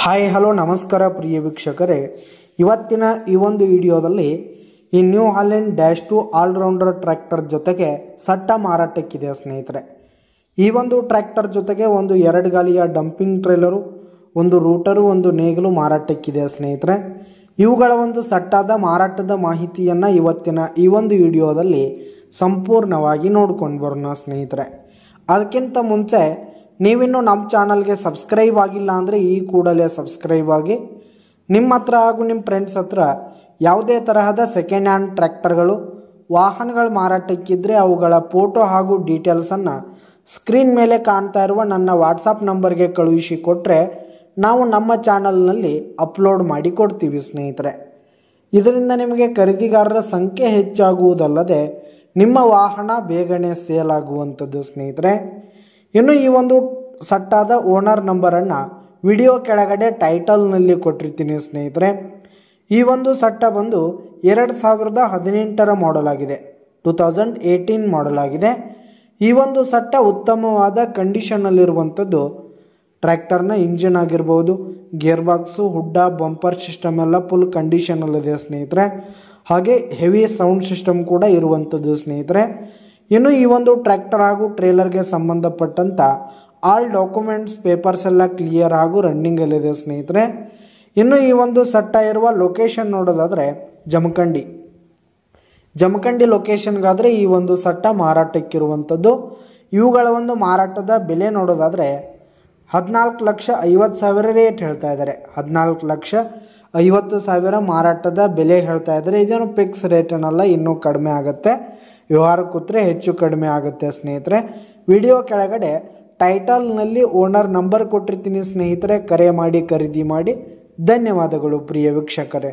Hi hello ನಮಸ್ಕಾರ ಪ್ರಿಯ ವೀಕ್ಷಕರೇ, ಇವತ್ತಿನ ಈ ಒಂದು ವಿಡಿಯೋದಲ್ಲಿ ಈ ನ್ಯೂ ಹಾಲೆಂಡ್ -2 ಆಲ್ರೌಂಡರ್ ಟ್ರ್ಯಾಕ್ಟರ್ ಜೊತೆಗೆ ಸಟ್ಟ ಮಾರಾಟಕ್ಕಿದೆ ಸ್ನೇಹಿತರೆ. ಈ ಒಂದು ಟ್ರ್ಯಾಕ್ಟರ್ ಜೊತೆಗೆ ಒಂದು 2 ಗಾಲಿಯ ಡಂಪಿಂಗ್ ಟ್ರೇಲರು, ಒಂದು ರೂಟರು, ಒಂದು ನೇಗಿಲು ಮಾರಾಟಕ್ಕಿದೆ ಸ್ನೇಹಿತರೆ. ಇವುಗಳ ಒಂದು ಸಟ್ಟಾದ ಮಾರಾಟದ ಮಾಹಿತಿಯನ್ನು ಇವತ್ತಿನ ಈ ಒಂದು ವಿಡಿಯೋದಲ್ಲಿ ಸಂಪೂರ್ಣವಾಗಿ ನೋಡ್ಕೊಂಡು ಬರೋಣ ಸ್ನೇಹಿತರೆ. ಅದಕ್ಕಿಂತ ಮುಂಚೆ ನೀವಿನ್ನು ನಮ್ಮ ಚಾನಲ್ಗೆ ಸಬ್ಸ್ಕ್ರೈಬ್ ಆಗಿಲ್ಲ ಅಂದರೆ ಈ ಕೂಡಲೇ ಸಬ್ಸ್ಕ್ರೈಬ್ ಆಗಿ. ನಿಮ್ಮ ಹತ್ರ ಹಾಗೂ ನಿಮ್ಮ ಫ್ರೆಂಡ್ಸ್ ಹತ್ರ ಯಾವುದೇ ತರಹದ ಸೆಕೆಂಡ್ ಹ್ಯಾಂಡ್ ಟ್ರ್ಯಾಕ್ಟರ್ಗಳು, ವಾಹನಗಳು ಮಾರಾಟಕ್ಕಿದ್ದರೆ ಅವುಗಳ ಫೋಟೋ ಹಾಗೂ ಡೀಟೇಲ್ಸನ್ನು ಸ್ಕ್ರೀನ್ ಮೇಲೆ ಕಾಣ್ತಾ ಇರುವ ನನ್ನ ವಾಟ್ಸಪ್ ನಂಬರ್ಗೆ ಕಳುಹಿಸಿ ಕೊಟ್ಟರೆ ನಾವು ನಮ್ಮ ಚಾನಲ್ನಲ್ಲಿ ಅಪ್ಲೋಡ್ ಮಾಡಿ ಕೊಡ್ತೀವಿ ಸ್ನೇಹಿತರೆ. ಇದರಿಂದ ನಿಮಗೆ ಖರೀದಿಗಾರರ ಸಂಖ್ಯೆ ಹೆಚ್ಚಾಗುವುದಲ್ಲದೆ ನಿಮ್ಮ ವಾಹನ ಬೇಗನೆ ಸೇಲ್ ಆಗುವಂಥದ್ದು ಸ್ನೇಹಿತರೆ. ಇನ್ನು ಈ ಒಂದು ಸಟ್ಟಾದ ಓನರ್ ನಂಬರನ್ನು ವಿಡಿಯೋ ಕೆಳಗಡೆ ಟೈಟಲ್ನಲ್ಲಿ ಕೊಟ್ಟಿರ್ತೀನಿ ಸ್ನೇಹಿತರೆ. ಈ ಒಂದು ಸಟ್ಟ ಬಂದು 2018 ಮಾಡೆಲ್ ಆಗಿದೆ, 2018 ಮಾಡೆಲ್ ಆಗಿದೆ. ಈ ಒಂದು ಸಟ್ಟ ಉತ್ತಮವಾದ ಕಂಡೀಷನ್ನಲ್ಲಿರುವಂಥದ್ದು. ಟ್ರ್ಯಾಕ್ಟರ್ನ ಇಂಜಿನ್ ಆಗಿರ್ಬೋದು, ಗೇರ್ ಬಾಕ್ಸು, ಹುಡ್ಡ, ಬಂಪರ್ ಸಿಸ್ಟಮ್ ಎಲ್ಲ ಫುಲ್ ಕಂಡೀಷನಲ್ಲಿದೆ ಸ್ನೇಹಿತರೆ. ಹಾಗೆ ಹೆವಿ ಸೌಂಡ್ ಸಿಸ್ಟಮ್ ಕೂಡ ಇರುವಂಥದ್ದು ಸ್ನೇಹಿತರೆ. ಇನ್ನು ಈ ಒಂದು ಟ್ರ್ಯಾಕ್ಟರ್ ಹಾಗೂ ಟ್ರೇಲರ್ಗೆ ಸಂಬಂಧಪಟ್ಟಂಥ ಆಲ್ ಡಾಕ್ಯುಮೆಂಟ್ಸ್ ಪೇಪರ್ಸ್ ಎಲ್ಲ ಕ್ಲಿಯರ್ ಹಾಗೂ ರನ್ನಿಂಗಲ್ಲಿದೆ ಸ್ನೇಹಿತರೆ. ಇನ್ನು ಈ ಒಂದು ಸಟ್ಟ ಇರುವ ಲೊಕೇಶನ್ ನೋಡೋದಾದರೆ ಜಮಖಂಡಿ ಲೊಕೇಶನ್ಗಾದರೆ ಈ ಒಂದು ಸಟ್ಟ ಮಾರಾಟಕ್ಕಿರುವಂಥದ್ದು. ಇವುಗಳ ಒಂದು ಮಾರಾಟದ ಬೆಲೆ ನೋಡೋದಾದರೆ 14,50,000 ರೇಟ್ ಹೇಳ್ತಾ ಇದ್ದಾರೆ. 14,50,000 ಮಾರಾಟದ ಬೆಲೆ ಹೇಳ್ತಾ ಇದ್ದಾರೆ. ಇದೇನು ಫಿಕ್ಸ್ ರೇಟ್ ಏನಲ್ಲ, ಇನ್ನೂ ಕಡಿಮೆ ಆಗುತ್ತೆ. ವ್ಯವಹಾರ ಕೂತ್ರೆ ಹೆಚ್ಚು ಕಡಿಮೆ ಆಗುತ್ತೆ ಸ್ನೇಹಿತರೆ. ವಿಡಿಯೋ ಕೆಳಗಡೆ ಟೈಟಲ್ನಲ್ಲಿ ಓನರ್ ನಂಬರ್ ಕೊಟ್ಟಿರ್ತೀನಿ ಸ್ನೇಹಿತರೆ. ಕರೆ ಮಾಡಿ ಖರೀದಿ ಮಾಡಿ. ಧನ್ಯವಾದಗಳು ಪ್ರಿಯ ವೀಕ್ಷಕರೇ.